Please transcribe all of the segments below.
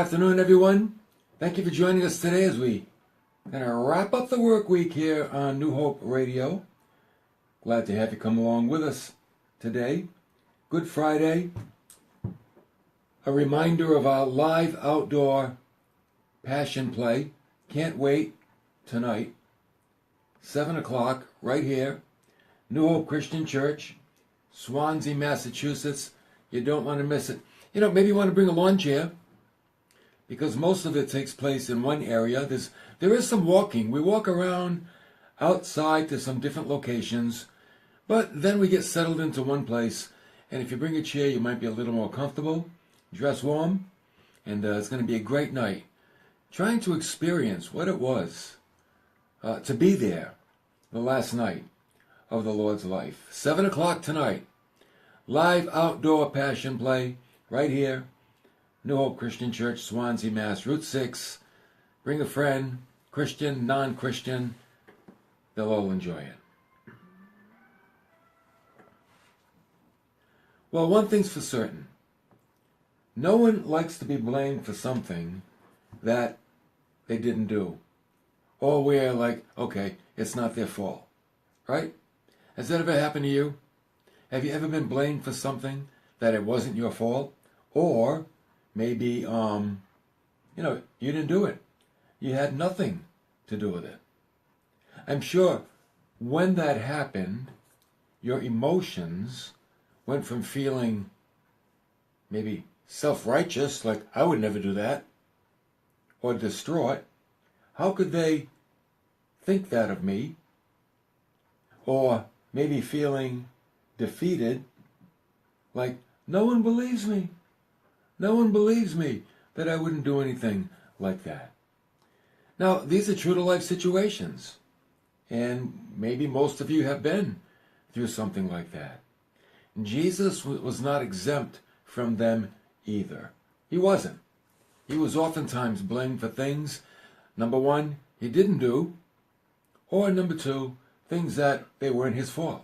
afternoon, everyone. Thank you for joining us today as we kind of wrap up the work week here on New Hope Radio. Glad to have you come along with us today. Good Friday. A reminder of our live outdoor passion play. Can't wait tonight. 7 o'clock right here. New Hope Christian Church, Swansea, Massachusetts. You don't want to miss it. Maybe you want to bring a lawn chair, because most of it takes place in one area. There is some walking. We walk around outside to some different locations, but then we get settled into one place. And if you bring a chair, you might be a little more comfortable, dress warm, and it's going to be a great night. Trying to experience what it was to be there the last night of the Lord's life. 7 o'clock tonight. Live outdoor passion play right here. New Hope Christian Church, Swansea, Mass. Route 6. Bring a friend, Christian, non-Christian. They'll all enjoy it. Well, one thing's for certain. No one likes to be blamed for something that they didn't do. Or we're like, okay, it's not their fault. Right? Has that ever happened to you? Have you ever been blamed for something that it wasn't your fault? Or maybe, you didn't do it. You had nothing to do with it. I'm sure when that happened, your emotions went from feeling maybe self-righteous, like I would never do that, or distraught. How could they think that of me? Or maybe feeling defeated, like no one believes me. No one believes me that I wouldn't do anything like that. Now, these are true-to-life situations, and maybe most of you have been through something like that. Jesus was not exempt from them either. He wasn't. He was oftentimes blamed for things, number one, he didn't do, or number two, things that they weren't his fault.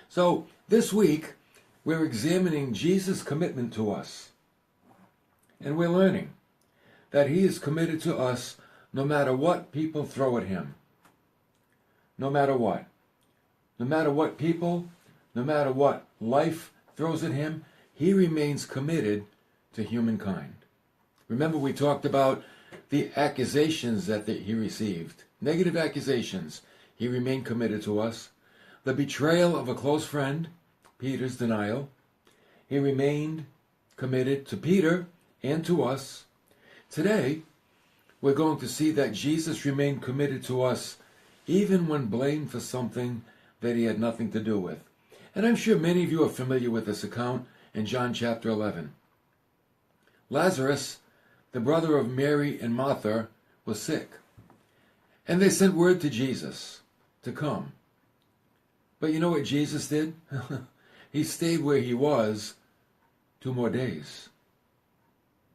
So this week, we're examining Jesus' commitment to us. And we're learning that he is committed to us no matter what people throw at him. No matter what. No matter what people, no matter what life throws at him, he remains committed to humankind. Remember, we talked about the accusations that he received. Negative accusations. He remained committed to us. The betrayal of a close friend, Peter's denial. He remained committed to Peter and to us. Today, we're going to see that Jesus remained committed to us even when blamed for something that he had nothing to do with. And I'm sure many of you are familiar with this account in John chapter 11. Lazarus, the brother of Mary and Martha, was sick. And they sent word to Jesus to come. But you know what Jesus did? He stayed where he was 2 more days.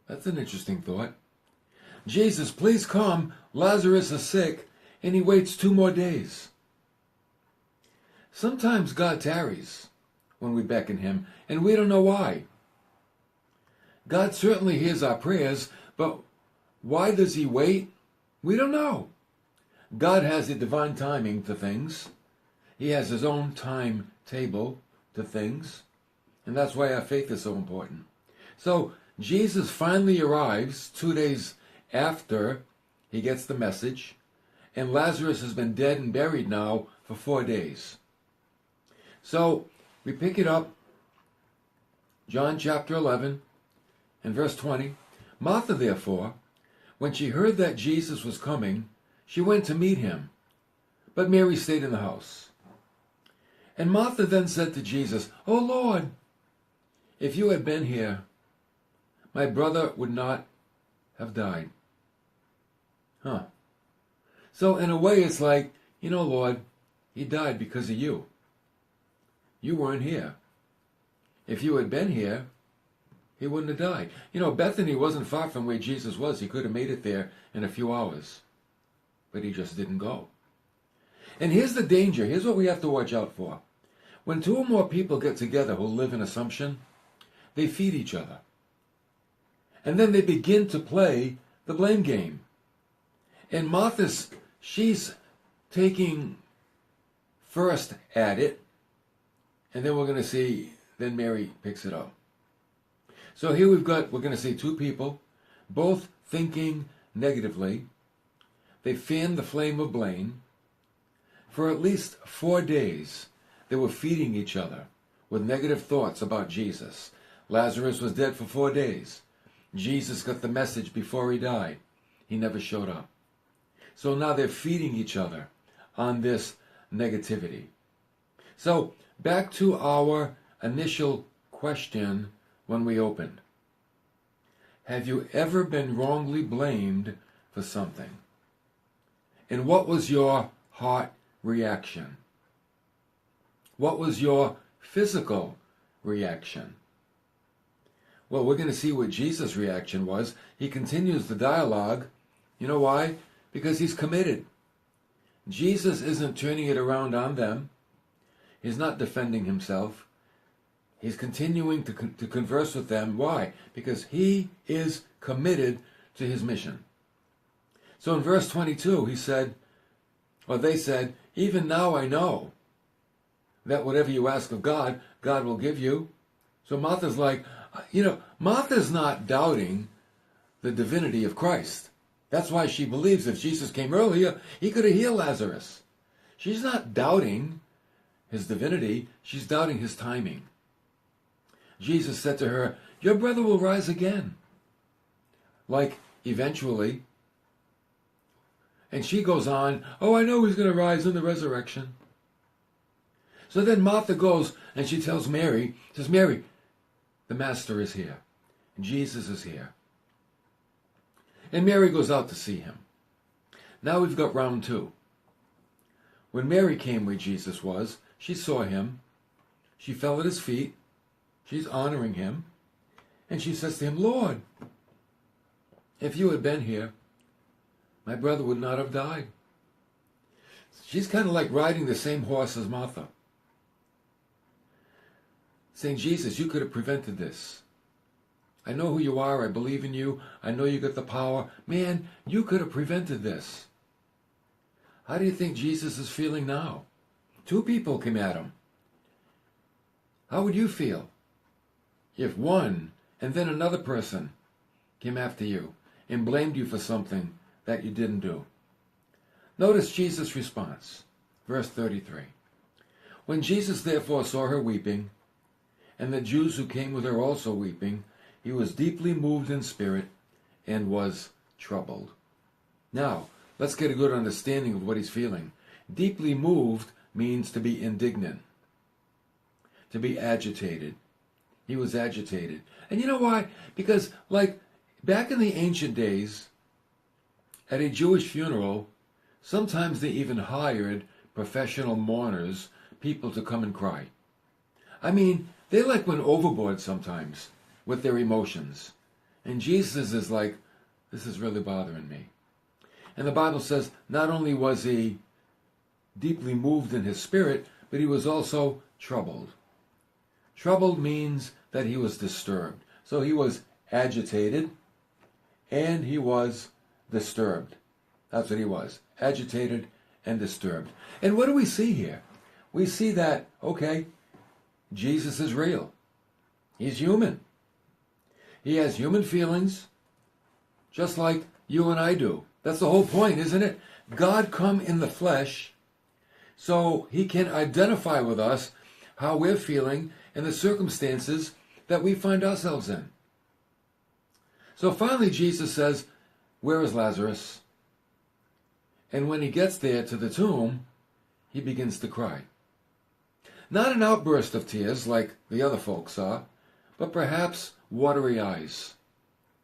That's an interesting thought. Jesus, please come. Lazarus is sick, and he waits 2 more days. Sometimes God tarries when we beckon him, and we don't know why. God certainly hears our prayers, but why does he wait? We don't know. God has a divine timing to things. He has his own timetable to things, and that's why our faith is so important. So Jesus finally arrives 2 days after he gets the message, and Lazarus has been dead and buried now for 4 days. So we pick it up, John chapter 11 and verse 20. Martha, therefore, when she heard that Jesus was coming, she went to meet him, but Mary stayed in the house. And Martha then said to Jesus, "O Lord, if you had been here, my brother would not have died." So in a way it's like, Lord, he died because of you. You weren't here. If you had been here, he wouldn't have died. Bethany wasn't far from where Jesus was. He could have made it there in a few hours. But he just didn't go. And here's the danger. Here's what we have to watch out for. When 2 or more people get together who live in assumption, they feed each other. And then they begin to play the blame game. And Martha, she's taking first at it, and then we're going to see, then Mary picks it up. So here we're going to see two people, both thinking negatively. They fanned the flame of blame. For at least 4 days, they were feeding each other with negative thoughts about Jesus. Lazarus was dead for 4 days. Jesus got the message before he died. He never showed up. So now they're feeding each other on this negativity. So back to our initial question when we opened. Have you ever been wrongly blamed for something? And what was your heart reaction? What was your physical reaction? Well, we're going to see what Jesus' reaction was. He continues the dialogue. You know why? Because he's committed. Jesus isn't turning it around on them. He's not defending himself. He's continuing to converse with them. Why? Because he is committed to his mission. So in verse 22, they said, even now I know that whatever you ask of God, God will give you. So Martha's like, Martha's not doubting the divinity of Christ. That's why she believes if Jesus came earlier, he could have healed Lazarus. She's not doubting his divinity. She's doubting his timing. Jesus said to her, your brother will rise again. Like, eventually. And she goes on, I know he's going to rise in the resurrection. So then Martha goes and she tells Mary, says, Mary, the Master is here. Jesus is here. And Mary goes out to see him. Now we've got round two. When Mary came where Jesus was, she saw him. She fell at his feet. She's honoring him. And she says to him, Lord, if you had been here, my brother would not have died. She's kind of like riding the same horse as Martha. Saying, Jesus, you could have prevented this. I know who you are. I believe in you. I know you got the power. Man, you could have prevented this. How do you think Jesus is feeling now? 2 people came at him. How would you feel if one and then another person came after you and blamed you for something that you didn't do? Notice Jesus' response. Verse 33. When Jesus therefore saw her weeping, and the Jews who came with her also weeping, he was deeply moved in spirit and was troubled. Now, let's get a good understanding of what he's feeling. Deeply moved means to be indignant, to be agitated. He was agitated. And you know why? Because, back in the ancient days, at a Jewish funeral, sometimes they even hired professional mourners, people to come and cry. I mean, they went overboard sometimes with their emotions. And Jesus is like, this is really bothering me. And the Bible says not only was he deeply moved in his spirit, but he was also troubled. Troubled means that he was disturbed. So he was agitated and he was disturbed. That's what he was. Agitated and disturbed. And what do we see here? We see that, Jesus is real. He's human. He has human feelings, just like you and I do. That's the whole point, isn't it? God come in the flesh so he can identify with us how we're feeling and the circumstances that we find ourselves in. So finally Jesus says, where is Lazarus? And when he gets there to the tomb, he begins to cry. Not an outburst of tears like the other folks saw, but perhaps watery eyes.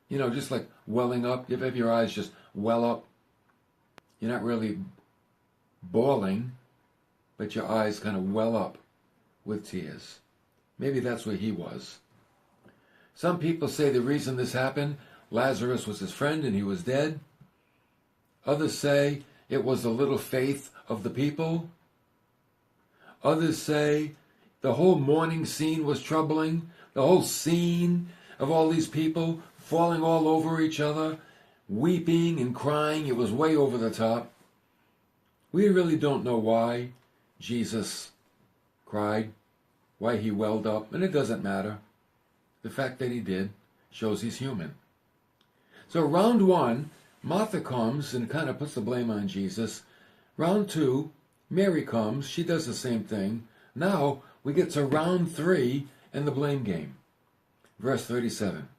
Just like welling up. You have your eyes just well up. You're not really bawling, but your eyes kind of well up with tears. Maybe that's where he was. Some people say the reason this happened, Lazarus was his friend and he was dead. Others say it was the little faith of the people. Others say the whole mourning scene was troubling. The whole scene of all these people falling all over each other, weeping and crying. It was way over the top. We really don't know why Jesus cried, why he welled up, and it doesn't matter. The fact that he did shows he's human. So round one, Martha comes and kind of puts the blame on Jesus. Round two, Mary comes. She does the same thing. Now we get to round three and the blame game. Verse 37.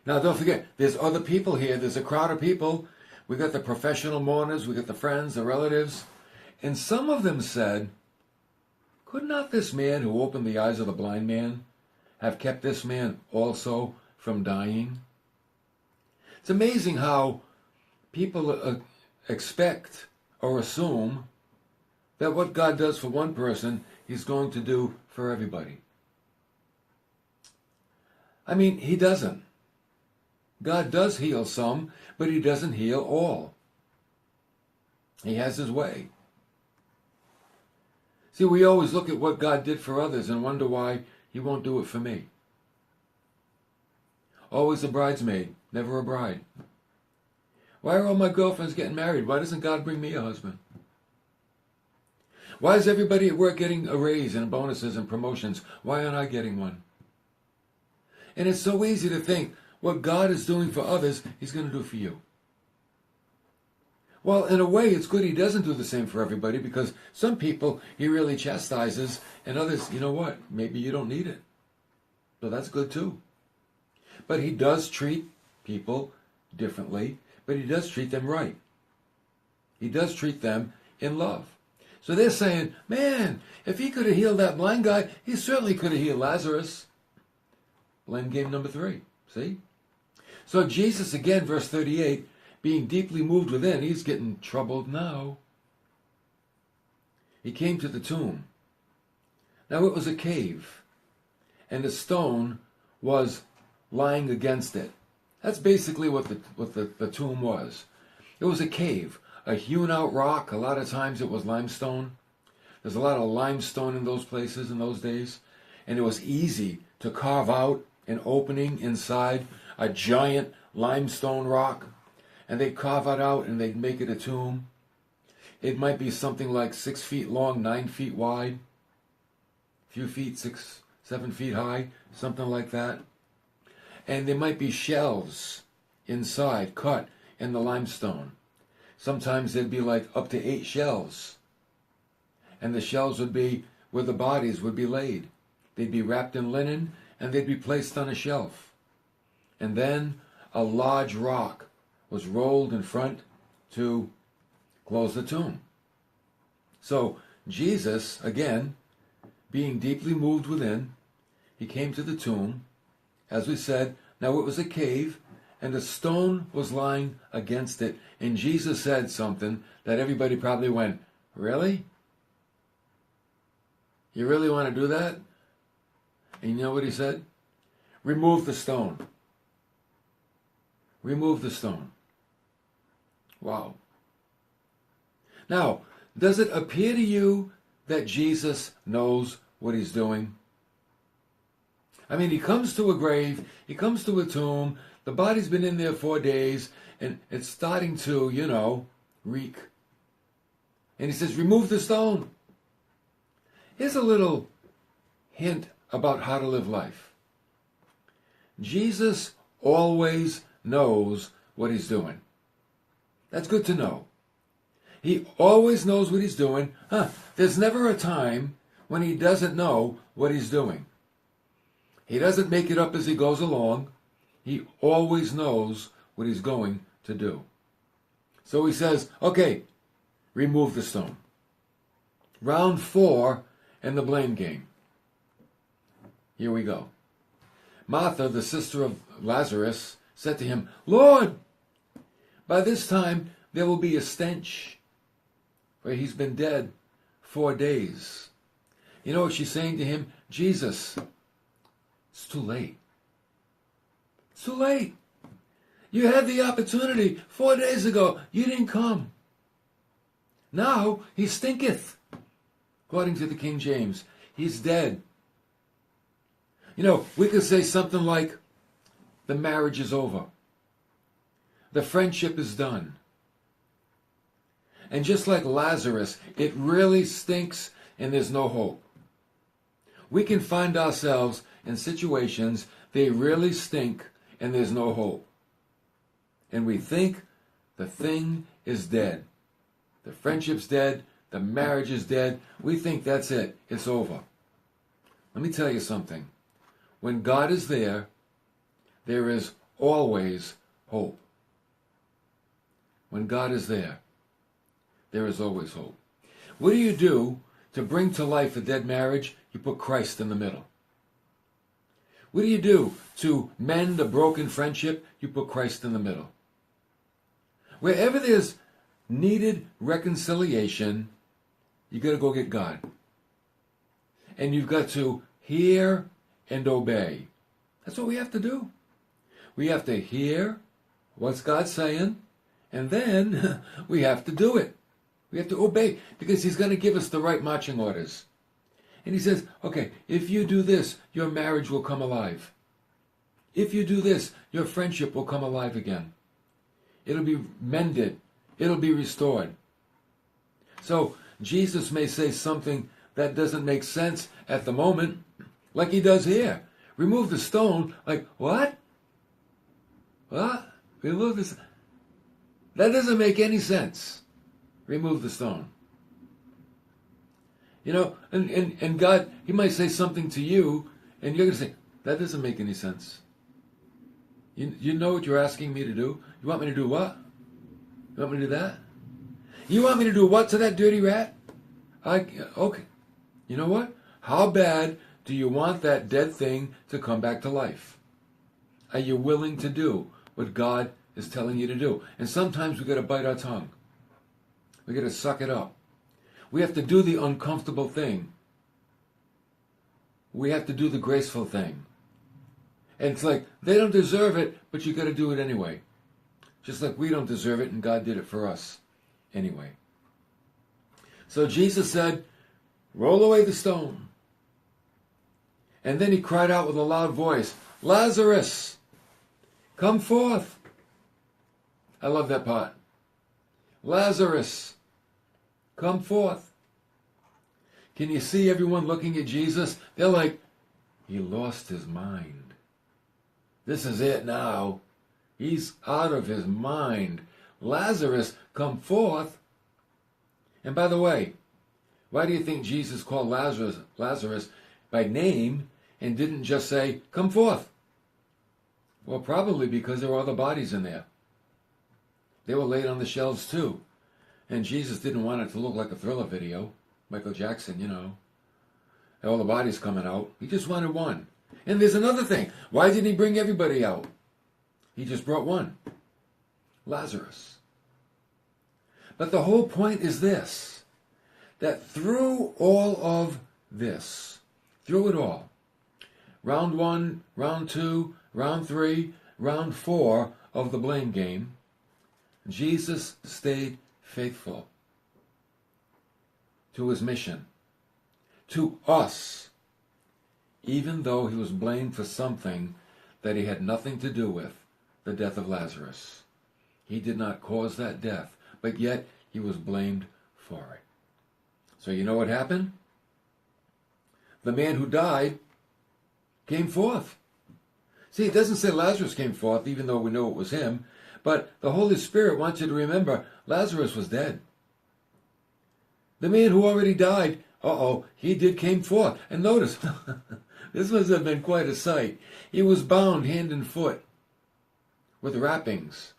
Now don't forget, there's other people here. There's a crowd of people. We got the professional mourners. We got the friends, the relatives. And some of them said, could not this man who opened the eyes of the blind man have kept this man also from dying? It's amazing how people expect or assume that what God does for one person, he's going to do for everybody. I mean, he doesn't. God does heal some, but he doesn't heal all. He has his way. See, we always look at what God did for others and wonder why he won't do it for me. Always a bridesmaid, never a bride. Why are all my girlfriends getting married? Why doesn't God bring me a husband? Why is everybody at work getting a raise and bonuses and promotions? Why aren't I getting one? And it's so easy to think what God is doing for others, he's going to do for you. Well, in a way, it's good he doesn't do the same for everybody, because some people he really chastises, and others, you know what, maybe you don't need it. So that's good too. But he does treat people differently, but he does treat them right. He does treat them in love. So they're saying, man, if he could have healed that blind guy, he certainly could have healed Lazarus. Blame game number 3. See? So Jesus, again, verse 38, being deeply moved within, he's getting troubled now. He came to the tomb. Now it was a cave, and a stone was lying against it. That's basically what the tomb was. It was a cave, a hewn out rock. A lot of times it was limestone. There's a lot of limestone in those places in those days. And it was easy to carve out an opening inside a giant limestone rock. And they'd carve it out and they'd make it a tomb. It might be something like 6 feet long, 9 feet wide, a few feet, 6, 7 feet high, something like that. And there might be shells inside, cut in the limestone. Sometimes there'd be like up to 8 shells. And the shells would be where the bodies would be laid. They'd be wrapped in linen and they'd be placed on a shelf. And then a large rock was rolled in front to close the tomb. So Jesus, again, being deeply moved within, he came to the tomb. As we said, now it was a cave, and a stone was lying against it. And Jesus said something that everybody probably went, really? You really want to do that? And you know what he said? Remove the stone. Remove the stone. Wow. Now, does it appear to you that Jesus knows what he's doing? I mean, he comes to a grave, he comes to a tomb, the body's been in there 4 days, and it's starting to, reek. And he says, remove the stone. Here's a little hint about how to live life. Jesus always knows what he's doing. That's good to know. He always knows what he's doing. There's never a time when he doesn't know what he's doing. He doesn't make it up as he goes along. He always knows what he's going to do. So he says, okay, remove the stone. Round 4 and the blame game. Here we go. Martha, the sister of Lazarus, said to him, Lord, by this time there will be a stench, for he's been dead 4 days. You know what she's saying to him? Jesus, it's too late. It's too late. You had the opportunity 4 days ago. You didn't come. Now he stinketh. According to the King James, he's dead. We could say something like, the marriage is over. The friendship is done. And just like Lazarus, it really stinks and there's no hope. We can find ourselves in situations they really stink and there's no hope. And we think the thing is dead. The friendship's dead. The marriage is dead. We think that's it. It's over. Let me tell you something. When God is there, there is always hope. When God is there, there is always hope. What do you do to bring to life a dead marriage? You put Christ in the middle. What do you do to mend a broken friendship? You put Christ in the middle. Wherever there's needed reconciliation, you got to go get God. And you've got to hear and obey. That's what we have to do. We have to hear what's God saying, and then we have to do it. We have to obey, because he's going to give us the right marching orders. And he says, okay, if you do this, your marriage will come alive. If you do this, your friendship will come alive again. It'll be mended. It'll be restored. So Jesus may say something that doesn't make sense at the moment, like he does here. Remove the stone, like, what? What? Remove this? That doesn't make any sense. Remove the stone. You know, and God, he might say something to you, and you're going to say, that doesn't make any sense. You know what you're asking me to do? You want me to do what? You want me to do that? You want me to do what to that dirty rat? Okay. You know what? How bad do you want that dead thing to come back to life? Are you willing to do what God is telling you to do? And sometimes we got to bite our tongue. We got to suck it up. We have to do the uncomfortable thing. We have to do the graceful thing. And it's like, they don't deserve it, but you got to do it anyway. Just like we don't deserve it, and God did it for us anyway. So Jesus said, roll away the stone. And then he cried out with a loud voice, Lazarus, come forth. I love that part. Lazarus, come forth. Can you see everyone looking at Jesus? They're like, he lost his mind. This is it now. He's out of his mind. Lazarus, come forth. And by the way, why do you think Jesus called Lazarus by name and didn't just say, come forth? Well, probably because there were other bodies in there. They were laid on the shelves too. And Jesus didn't want it to look like a Thriller video. Michael Jackson, you know. All the bodies coming out. He just wanted one. And there's another thing. Why didn't he bring everybody out? He just brought one. Lazarus. But the whole point is this. That through all of this, through it all, round 1, round 2, round 3, round 4 of the blame game, Jesus stayed faithful to his mission, to us, even though he was blamed for something that he had nothing to do with, the death of Lazarus. He did not cause that death, but yet he was blamed for it. So you know what happened? The man who died came forth. See, it doesn't say Lazarus came forth, even though we know it was him, but the Holy Spirit wants you to remember Lazarus was dead. The man who already died, he came forth. And notice, this must have been quite a sight. He was bound hand and foot with wrappings.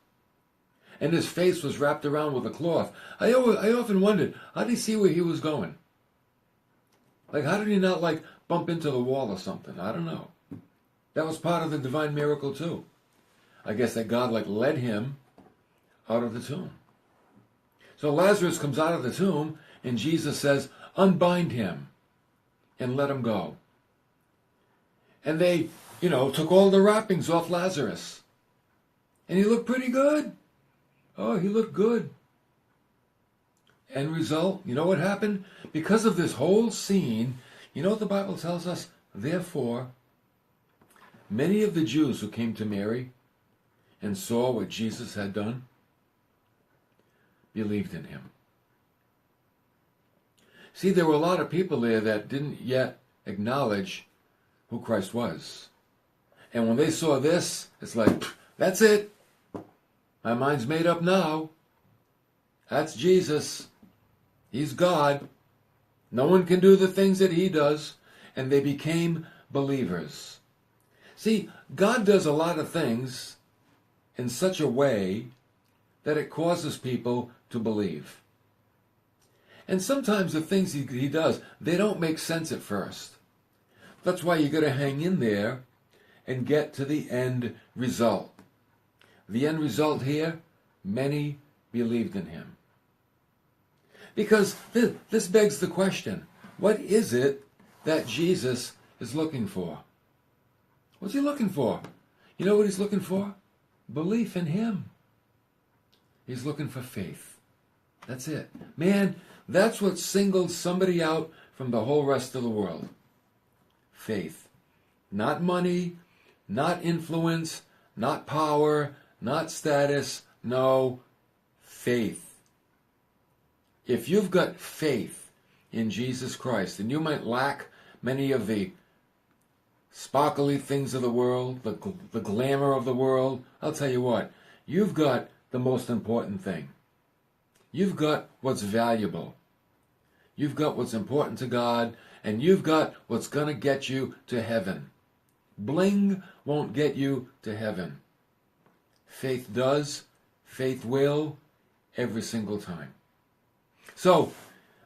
And his face was wrapped around with a cloth. I often wondered, how did he see where he was going? Like, how did he not, bump into the wall or something? I don't know. That was part of the divine miracle, too. I guess that God, led him out of the tomb. So Lazarus comes out of the tomb, and Jesus says, unbind him and let him go. And they, took all the wrappings off Lazarus. And he looked pretty good. Oh, he looked good. End result, you know what happened? Because of this whole scene, you know what the Bible tells us? Therefore, many of the Jews who came to Mary and saw what Jesus had done believed in him. See, there were a lot of people there that didn't yet acknowledge who Christ was. And when they saw this, it's like, that's it. My mind's made up now. That's Jesus. He's God. No one can do the things that he does. And they became believers. See, God does a lot of things in such a way that it causes people to believe. And sometimes the things he does, they don't make sense at first. That's why you got to hang in there and get to the end result. The end result here, many believed in him. Because this begs the question, what is it that Jesus is looking for? What's he looking for? You know what he's looking for? Belief in him. He's looking for faith. That's it. Man, that's what singles somebody out from the whole rest of the world. Faith. Not money, not influence, not power, not status. No, faith. If you've got faith in Jesus Christ, and you might lack many of the sparkly things of the world, the glamour of the world, I'll tell you what, you've got the most important thing. You've got what's valuable. You've got what's important to God, and you've got what's going to get you to heaven. Bling won't get you to heaven. Faith does, faith will, every single time. So,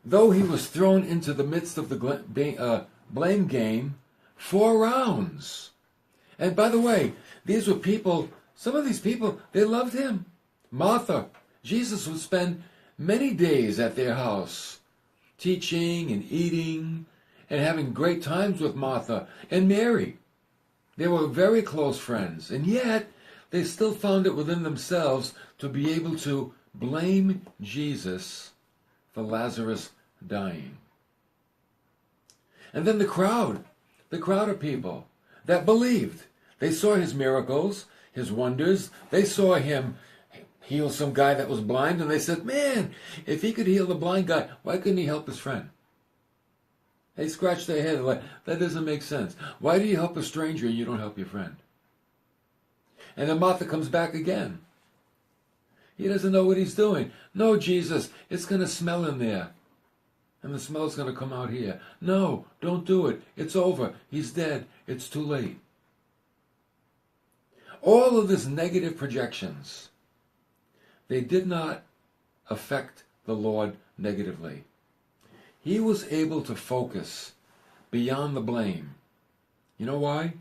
though he was thrown into the midst of the blame game 4 rounds. And by the way, these were people, some of these people, they loved him. Martha, Jesus would spend many days at their house, teaching and eating and having great times with Martha and Mary. They were very close friends, and yet they still found it within themselves to be able to blame Jesus for Lazarus dying. And then the crowd of people that believed. They saw his miracles, his wonders. They saw him heal some guy that was blind, and they said, man, if he could heal the blind guy, why couldn't he help his friend? They scratched their head like, that doesn't make sense. Why do you help a stranger and you don't help your friend? And then Martha comes back again. He doesn't know what he's doing. No, Jesus, it's going to smell in there. And the smell's going to come out here. No, don't do it. It's over. He's dead. It's too late. All of this negative projections, they did not affect the Lord negatively. He was able to focus beyond the blame. You know why?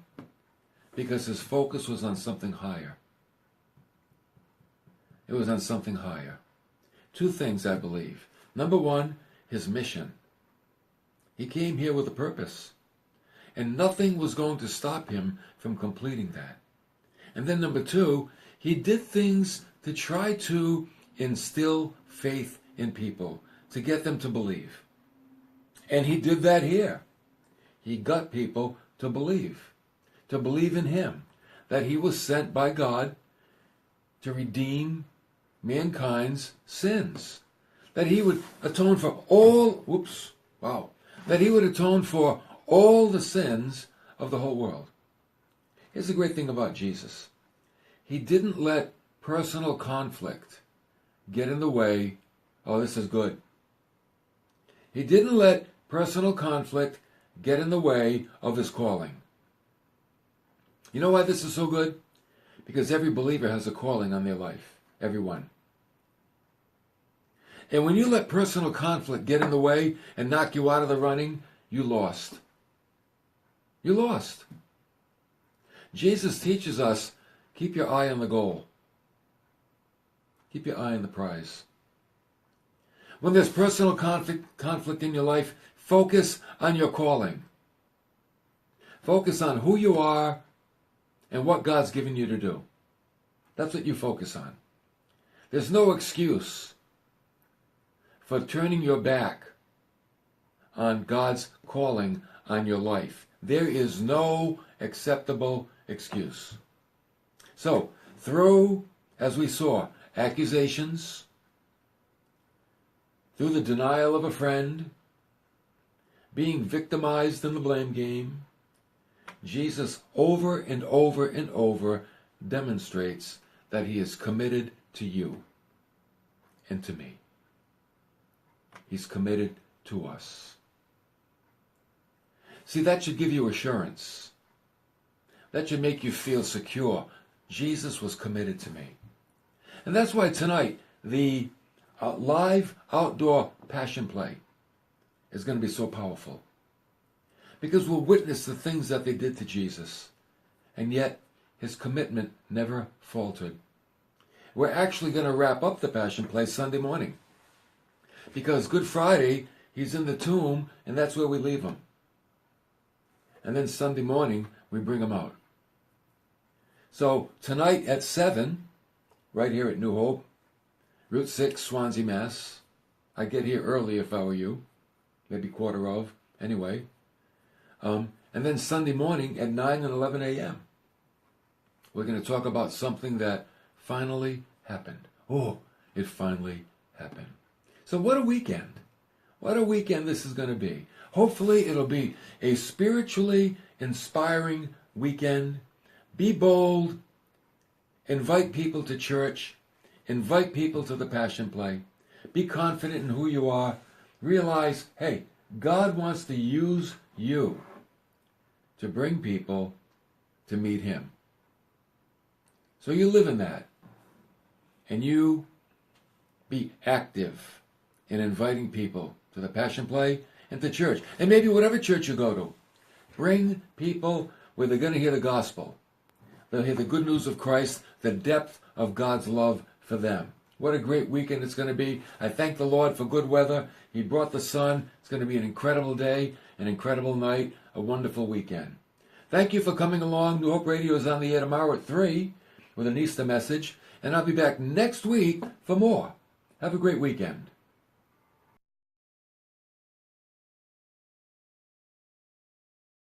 Because his focus was on something higher. It was on something higher. 2 things, I believe. Number 1, his mission. He came here with a purpose, and nothing was going to stop him from completing that. And then number 2, he did things to try to instill faith in people, to get them to believe. And he did that here. He got people to believe in him, that he was sent by God to redeem mankind's sins, that he would atone for that he would atone for all the sins of the whole world. Here's the great thing about Jesus. He didn't let personal conflict get in the way. Oh, this is good. He didn't let personal conflict get in the way of his calling. You know why this is so good? Because every believer has a calling on their life. Everyone. And when you let personal conflict get in the way and knock you out of the running, you lost. You lost. Jesus teaches us, keep your eye on the goal. Keep your eye on the prize. When there's personal conflict in your life, focus on your calling. Focus on who you are and what God's given you to do. That's what you focus on. There's no excuse for turning your back on God's calling on your life. There is no acceptable excuse. So, through, as we saw, accusations, through the denial of a friend, being victimized in the blame game, Jesus over and over and over demonstrates that he is committed to you and to me. He's committed to us. See, that should give you assurance. That should make you feel secure. Jesus was committed to me. And that's why tonight, the live outdoor passion play is going to be so powerful. Because we'll witness the things that they did to Jesus. And yet, his commitment never faltered. We're actually going to wrap up the passion play Sunday morning. Because Good Friday, he's in the tomb, and that's where we leave him. And then Sunday morning, we bring him out. So tonight at 7, right here at New Hope, Route 6, Swansea, Mass. I'd get here early if I were you. Maybe quarter of, anyway. And then Sunday morning at 9 and 11 a.m. We're going to talk about something that finally happened. Oh, it finally happened. So what a weekend. What a weekend this is going to be. Hopefully it'll be a spiritually inspiring weekend. Be bold. Invite people to church. Invite people to the Passion Play. Be confident in who you are. Realize, hey, God wants to use you to bring people to meet him. So you live in that. And you be active in inviting people to the Passion Play and to church. And maybe whatever church you go to, bring people where they're going to hear the gospel. They'll hear the good news of Christ, the depth of God's love for them. What a great weekend it's going to be. I thank the Lord for good weather. He brought the sun. It's going to be an incredible day, an incredible night, a wonderful weekend. Thank you for coming along. New Hope Radio is on the air tomorrow at 3 with an Easter message. And I'll be back next week for more. Have a great weekend.